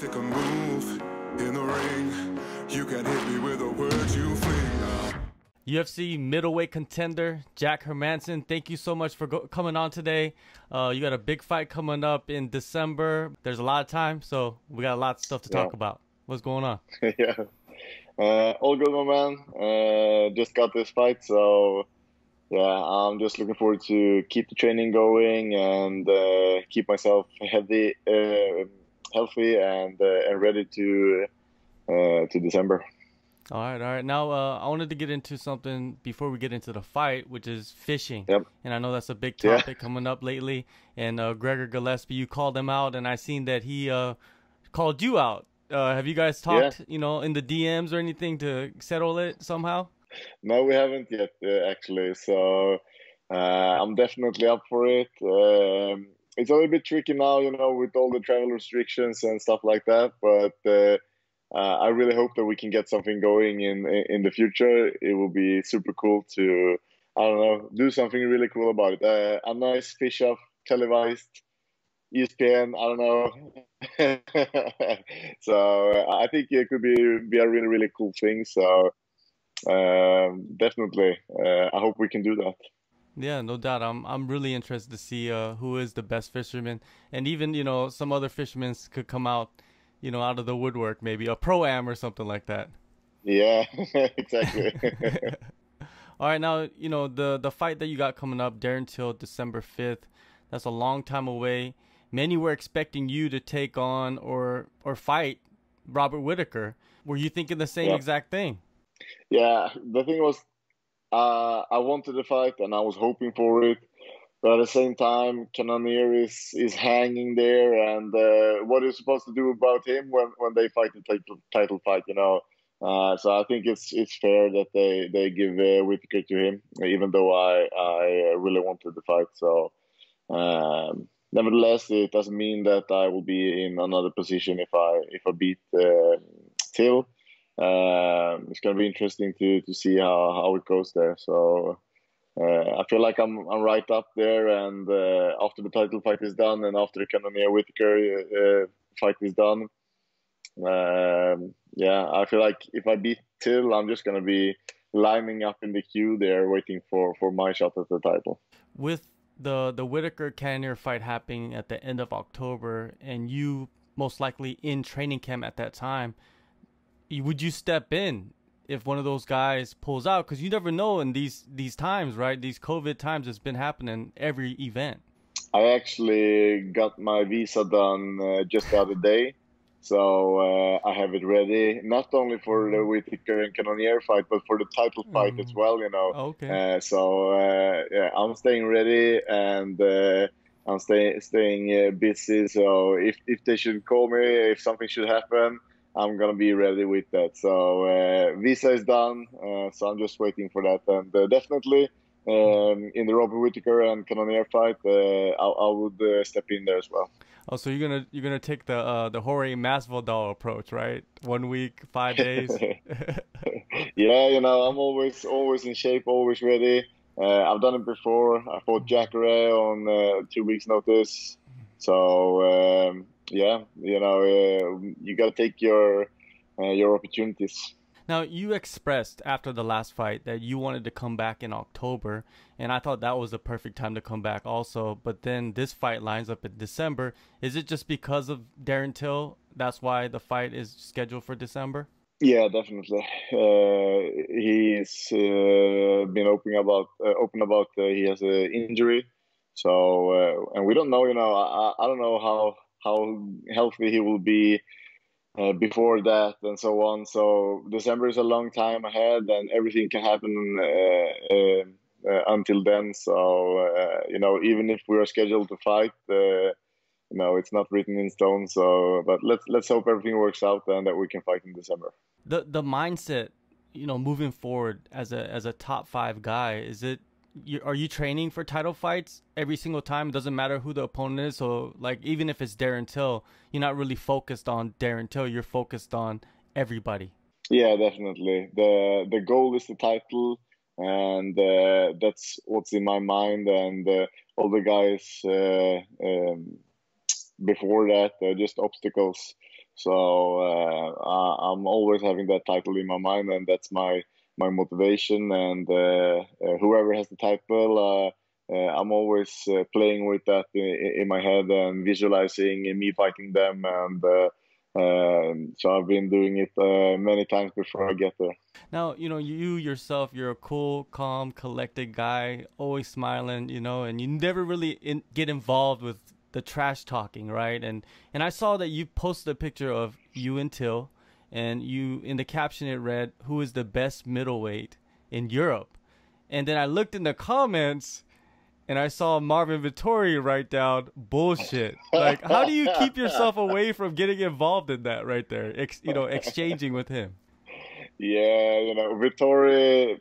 Stick a move in the ring. You can hit me with the words you fling. UFC middleweight contender Jack Hermansson, thank you so much for coming on today. You got a big fight coming up in December. There's a lot of time, so we got a lot of stuff to talk about. What's going on? Yeah, all good, my man. Just got this fight, so yeah, I'm just looking forward to keep the training going and keep myself healthy and ready to December. All right. Now, I wanted to get into something before we get into the fight, which is fishing. Yep. And I know that's a big topic coming up lately. And Gregor Gillespie, you called him out, and I seen that he called you out. Have you guys talked, in the DMs or anything to settle it somehow? No, we haven't yet, actually. So I'm definitely up for it. It's a little bit tricky now, with all the travel restrictions and stuff like that. But I really hope that we can get something going in the future. It will be super cool to, I don't know, do something really cool about it. A nice fish-off, televised, ESPN, I don't know. So I think it could be a really, really cool thing. So definitely, I hope we can do that. Yeah, no doubt. I'm really interested to see who is the best fisherman, and even some other fishermen could come out, out of the woodwork, maybe a pro-am or something like that. Yeah, exactly. All right, now the fight that you got coming up, Darren Till, December 5th. That's a long time away. Many were expecting you to take on or fight Robert Whittaker. Were you thinking the same exact thing? Yeah, the thing was, I wanted the fight and I was hoping for it, but at the same time, Cannonier is hanging there, and what are you supposed to do about him when they fight the title fight? So I think it's fair that they give Whittaker to him, even though I really wanted the fight. So nevertheless, it doesn't mean that I will be in another position if I beat Till. It's gonna be interesting to see how it goes there. So I feel like I'm right up there, and after the title fight is done, and after the Cannonier Whittaker fight is done, I feel like if I beat Till, I'm just gonna be lining up in the queue there, waiting for my shot at the title. With the Whittaker Cannonier fight happening at the end of October, and you most likely in training camp at that time, would you step in if one of those guys pulls out? Because you never know in these times, right? These COVID times, it's been happening every event. I actually got my visa done just the other day, so I have it ready, not only for the Whittaker and Cannonier fight, but for the title fight as well. Okay. I'm staying ready, and I'm staying busy. So if they should call me, if something should happen, I'm gonna be ready with that. So visa is done, so I'm just waiting for that. And definitely in the Robert Whittaker and Cannonier fight, I would step in there as well. Oh, so you're gonna take the Jorge Masvidal approach, right? 1 week, 5 days. Yeah, I'm always in shape, always ready. I've done it before. I fought Jack Hermansson on 2 weeks' notice. So you got to take your opportunities. Now, you expressed after the last fight that you wanted to come back in October, and I thought that was the perfect time to come back also. But then this fight lines up in December. Is it just because of Darren Till? That's why the fight is scheduled for December? Yeah, definitely. He's been open about he has an injury. So and we don't know. I don't know how healthy he will be before that and so on. So December is a long time ahead, and everything can happen until then. So even if we are scheduled to fight, it's not written in stone. So, but let's hope everything works out and that we can fight in December. The mindset, moving forward as a top 5 guy, are you training for title fights every single time? It doesn't matter who the opponent is. So, like, even if it's Darren Till, you're not really focused on Darren Till. You're focused on everybody. Yeah, definitely. The goal is the title, and that's what's in my mind. And all the guys before that, just obstacles. So I'm always having that title in my mind, and that's my motivation. And whoever has the title, I'm always playing with that in my head and visualizing me fighting them. And so I've been doing it many times before I get there. Now, you yourself, you're a cool, calm, collected guy, always smiling, and you never really get involved with the trash talking, right? And I saw that you posted a picture of you and Till, and you in the caption it read, "Who is the best middleweight in Europe?" And then I looked in the comments and I saw Marvin Vittori write down bullshit. Like, how do you keep yourself away from getting involved in that right there? Exchanging with him. Yeah, Vittori,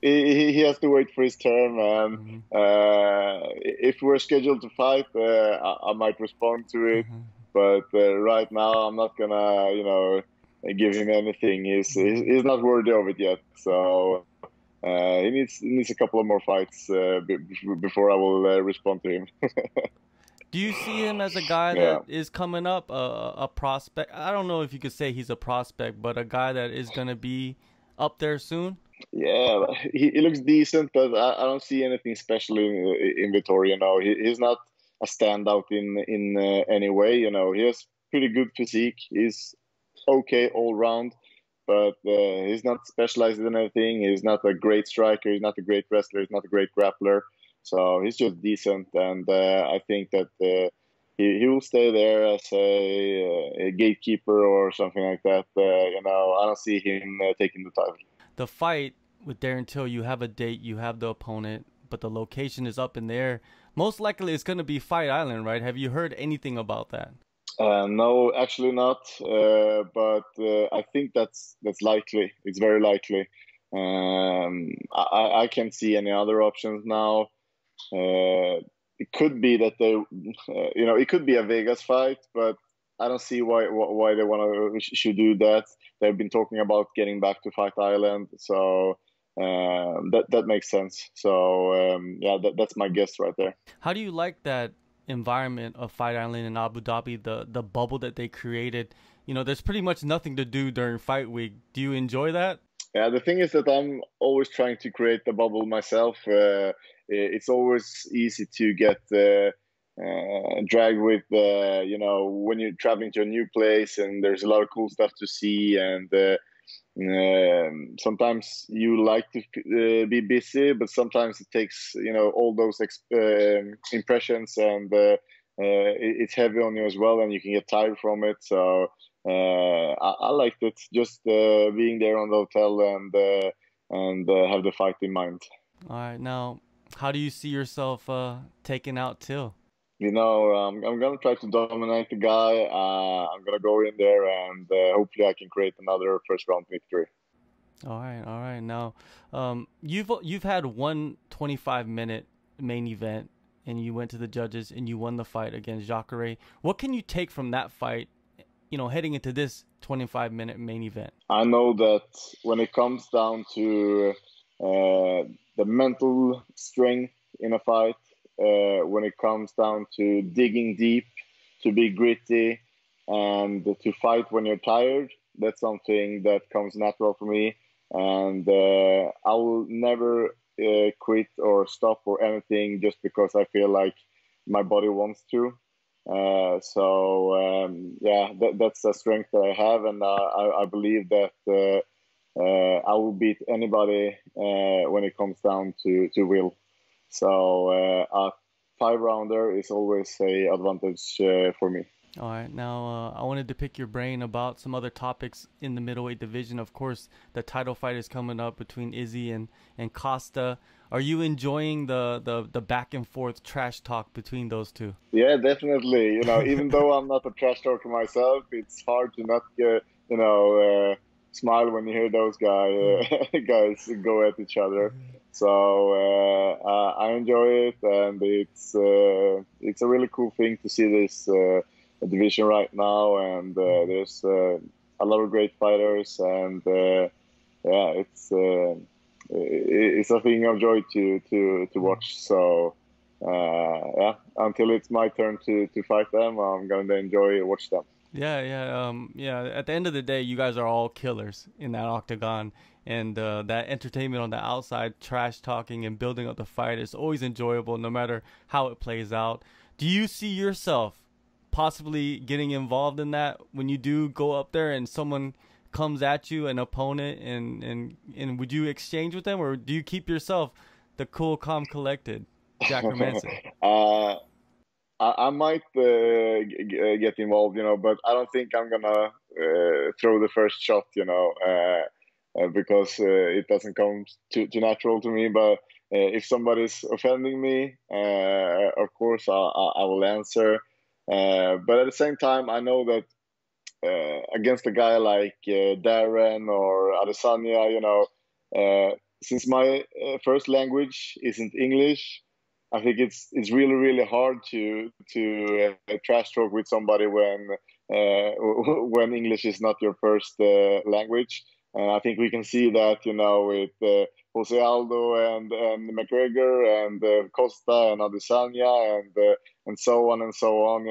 he has to wait for his turn, and Mm-hmm. if we're scheduled to fight, I might respond to it. Mm-hmm. But right now, I'm not gonna, give him anything. He's not worthy of it yet. So he needs a couple of more fights before I will respond to him. Do you see him as a guy Yeah. that is coming up, a prospect? I don't know if you could say he's a prospect, but a guy that is going to be up there soon? Yeah, he looks decent, but I don't see anything special in Vittorio. He's not a standout in any way. He has pretty good physique. He's okay all round, but he's not specialized in anything. He's not a great striker. He's not a great wrestler. He's not a great grappler. So he's just decent, and I think that he will stay there as a gatekeeper or something like that. I don't see him taking the title. The fight with Darren Till, you have a date, you have the opponent, but the location is up in the air. Most likely it's going to be Fight Island, right? Have you heard anything about that? No, actually not. But I think that's likely. It's very likely. I can't see any other options now. It could be that it could be a Vegas fight, but I don't see why they want to should do that. They've been talking about getting back to Fight Island, so that makes sense. So yeah, that's my guess right there. How do you like that environment of Fight Island in Abu Dhabi, the bubble that they created? There's pretty much nothing to do during fight week. Do you enjoy that? Yeah, the thing is that I'm always trying to create the bubble myself. It's always easy to get dragged with, when you're traveling to a new place and there's a lot of cool stuff to see. And sometimes you like to be busy, but sometimes it takes, all those impressions, and it's heavy on you as well, and you can get tired from it. So I liked it, just being there on the hotel and have the fight in mind. All right, now, how do you see yourself taking out Till? I'm gonna try to dominate the guy. I'm gonna go in there, and hopefully I can create another first round victory. All right, all right. Now, you've had one 25-minute main event, and you went to the judges and you won the fight against Jacare. What can you take from that fight, heading into this 25-minute main event? I know that when it comes down to the mental strength in a fight, when it comes down to digging deep, to be gritty, and to fight when you're tired, that's something that comes natural for me. And I will never quit or stop or anything just because I feel like my body wants to. Yeah, that's the strength that I have, and I believe that I will beat anybody when it comes down to will. So a 5-rounder is always a advantage for me. All right, now I wanted to pick your brain about some other topics in the middleweight division. Of course, the title fight is coming up between Izzy and Costa. Are you enjoying the back and forth trash talk between those two? Yeah, definitely. Even though I'm not a trash talker myself, it's hard to not smile when you hear those guys go at each other. So I enjoy it, and it's a really cool thing to see this division right now. And there's a lot of great fighters, and yeah, it's a thing of joy to watch. So yeah, until it's my turn to fight them, I'm gonna enjoy watch them. Yeah. At the end of the day, you guys are all killers in that octagon, and that entertainment on the outside, trash talking and building up the fight is always enjoyable, no matter how it plays out. Do you see yourself possibly getting involved in that when you do go up there and someone comes at you, an opponent, and would you exchange with them, or do you keep yourself the cool, calm, collected Jack Hermansson? I might get involved, but I don't think I'm gonna throw the first shot, because it doesn't come too natural to me. But if somebody's offending me, of course I will answer. But at the same time, I know that against a guy like Darren or Adesanya, since my first language isn't English, I think it's really really hard to trash talk with somebody when when English is not your first language. I think we can see that with Jose Aldo and McGregor and Costa and Adesanya and so on and so on.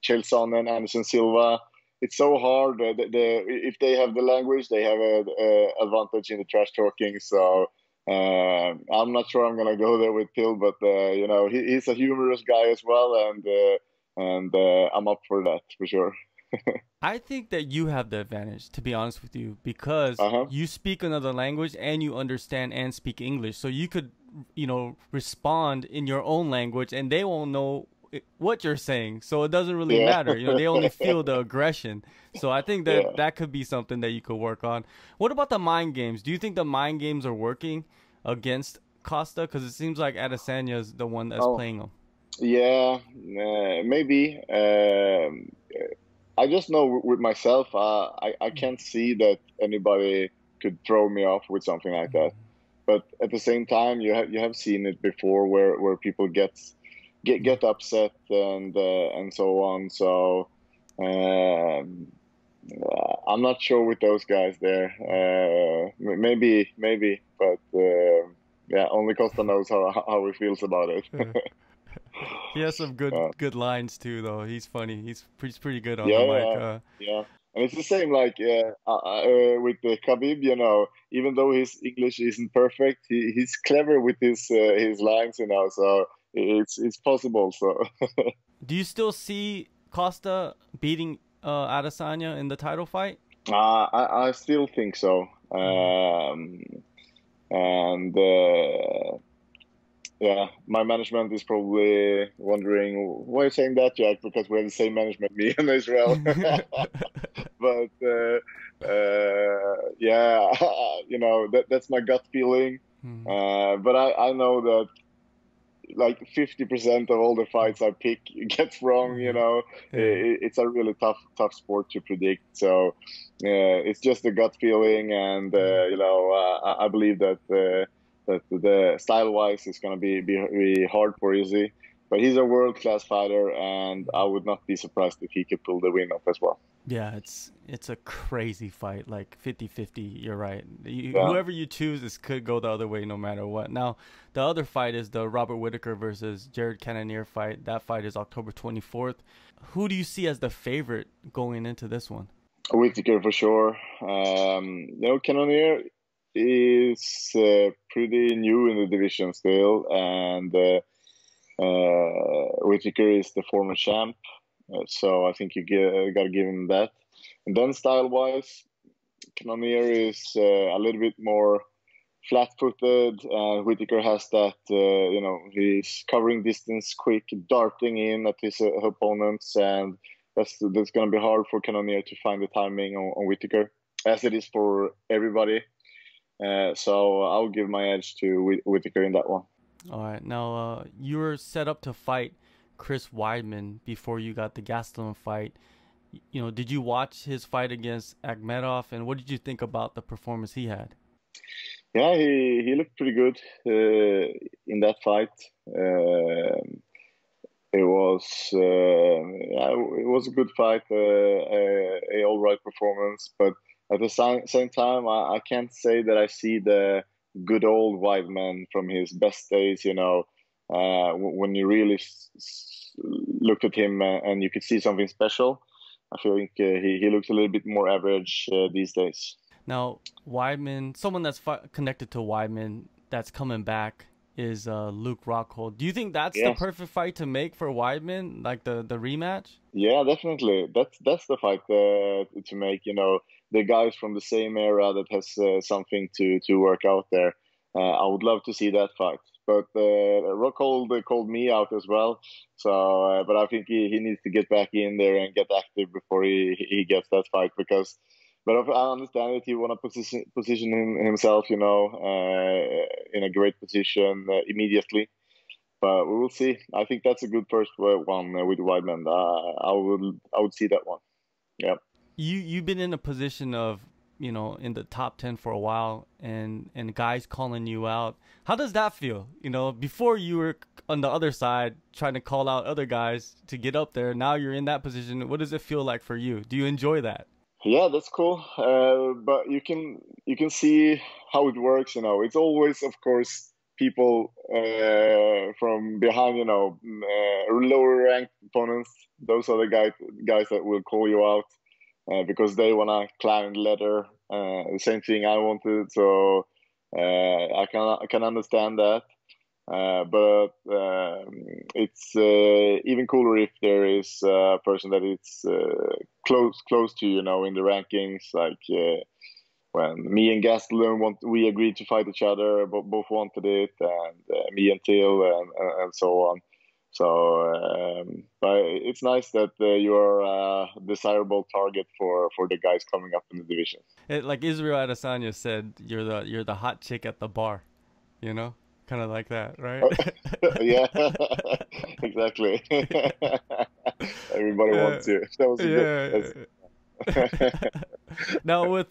Chelson and Anderson Silva. It's so hard. If they have the language, they have an advantage in the trash talking. So. I'm not sure I'm gonna go there with Till, but he's a humorous guy as well, and I'm up for that for sure. I think that you have the advantage, to be honest with you, because you speak another language and you understand and speak English, so you could respond in your own language, and they won't know what you're saying, so it doesn't really matter. They only feel the aggression. So I think that that could be something that you could work on. What about the mind games? Do you think the mind games are working against Costa? Because it seems like Adesanya is the one that's playing them. Yeah, maybe. I just know with myself, I can't see that anybody could throw me off with something like that. But at the same time, you have seen it before where people get upset and so on. So I'm not sure with those guys there. Maybe, but only Costa knows how he feels about it. He has some good lines too, though. He's funny. He's pretty good on the mic. Yeah. And it's the same like with the Khabib, even though his English isn't perfect, he's clever with his lines, so it's possible. So do you still see Costa beating Adesanya in the title fight? I still think so. My management is probably wondering why you're saying that, Jack, because we have the same management, me and Israel. But that's my gut feeling. But I know that like 50% of all the fights I pick gets wrong. It's a really tough sport to predict. So it's just a gut feeling, and I believe that the style-wise is going to be hard for Izzy. But he's a world-class fighter, and I would not be surprised if he could pull the win off as well. Yeah, it's a crazy fight, like 50-50. You're right. Whoever you choose, this could go the other way no matter what. Now, the other fight is the Robert Whittaker versus Jared Cannonier fight. That fight is October 24th. Who do you see as the favorite going into this one? Whittaker for sure. Cannonier is pretty new in the division still, and Whittaker is the former champ. So I think you got to give him that. And then style-wise, Cannonier is a little bit more flat-footed, and Whittaker has that, he's covering distance quick, darting in at his opponents, and that's going to be hard for Cannonier to find the timing on Whittaker, as it is for everybody. So I'll give my edge to Whittaker in that one. All right. Now, you were set up to fight Chris Weidman before you got the Gastelum fight. Did you watch his fight against Akhmedov, and what did you think about the performance he had? Yeah, he looked pretty good in that fight. It was a good fight, a all right performance. But at the same time, I can't say that I see the good old Weidman from his best days. When you really looked at him and you could see something special. I feel like he looks a little bit more average these days. Now, Weidman, someone that's connected to Weidman that's coming back is Luke Rockhold. Do you think that's the perfect fight to make for Weidman, like the rematch? Yeah, definitely. That's the fight to make. You know, the guys from the same era that has something to work out there. I would love to see that fight. But Rockhold called me out as well. So, but I think he needs to get back in there and get active before he gets that fight. Because, but I understand that he want to position himself, you know, in a great position immediately. But we will see. I think that's a good first one with Weidman. I would see that one. Yeah. You've been in a position of, you know, in the top 10 for a while, and guys calling you out. How does that feel? You know, before you were on the other side trying to call out other guys to get up there. Now you're in that position. What does it feel like for you? Do you enjoy that? Yeah, that's cool. But you can see how it works. You know, it's always, of course, people from behind. You know, lower ranked opponents. Those are the guys that will call you out. Because they want to climb the ladder. The same thing I wanted, so I can understand that. But it's even cooler if there is a person that it's close to, you know, in the rankings. Like when me and Gastelum we agreed to fight each other, but both wanted it, and me and Till and so on. So, but it's nice that you are a desirable target for the guys coming up in the division. Like Israel Adesanya said, you're the hot chick at the bar, you know, kind of like that, right? Yeah, exactly. Everybody wants you. That was good. Now with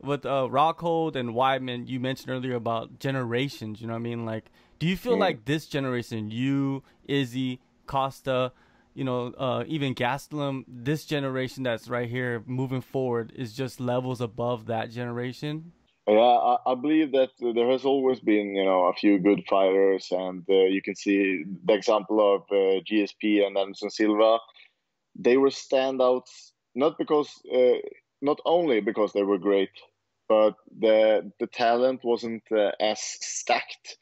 Rockhold and Weidman, you mentioned earlier about generations. You know what I mean? Like, do you feel like this generation, you, Izzy, Costa, you know, even Gastelum, this generation that's right here moving forward is just levels above that generation? Yeah, I believe that there has always been, you know, a few good fighters, and you can see the example of GSP and Anderson Silva. They were standouts not only because they were great, but the talent wasn't as stacked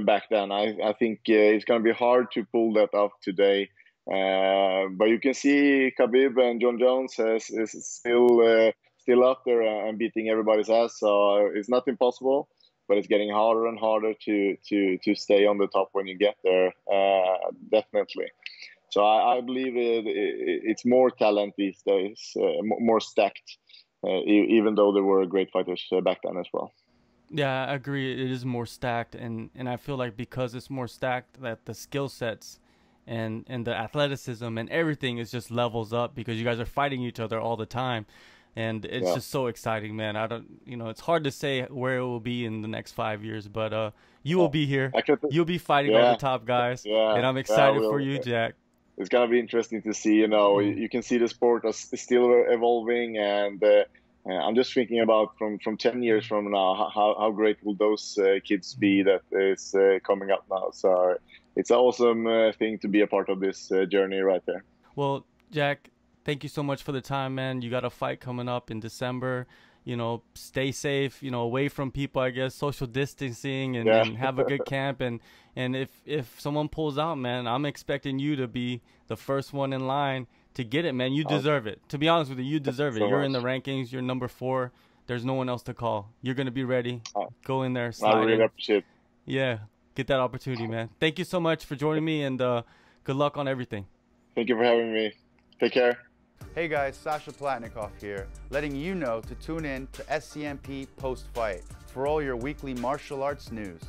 back then. I think it's going to be hard to pull that off today. But you can see Khabib and John Jones is still up there and beating everybody's ass. So it's not impossible, but it's getting harder and harder to stay on the top when you get there. Definitely. So I believe it's more talent these days, more stacked, even though there were great fighters back then as well. Yeah, I agree. It is more stacked, and I feel like because it's more stacked, that the skill sets and the athleticism and everything is just levels up because you guys are fighting each other all the time, and it's just so exciting, man. It's hard to say where it will be in the next 5 years, but you will be here. You'll be fighting all the top guys, and I'm excited for you, Jack. It's gonna be interesting to see. You know, you can see the sport is still evolving, and I'm just thinking about from 10 years from now, how great will those kids be that is coming up now. So it's an awesome thing to be a part of this journey right there. Well, Jack, thank you so much for the time, man. You got a fight coming up in December. You know, stay safe, you know, away from people, I guess, social distancing, and have a good camp. And if someone pulls out, man, I'm expecting you to be the first one in line to get it, man. You deserve it. To be honest with you, you deserve it. You're in the rankings. You're number 4. There's no one else to call. You're going to be ready. Go in there. Slide I really appreciate it. Yeah, get that opportunity, man. Thank you so much for joining me, and good luck on everything. Thank you for having me. Take care. Hey guys, Sasha Platnikoff here, letting you know to tune in to SCMP Post Fight for all your weekly martial arts news.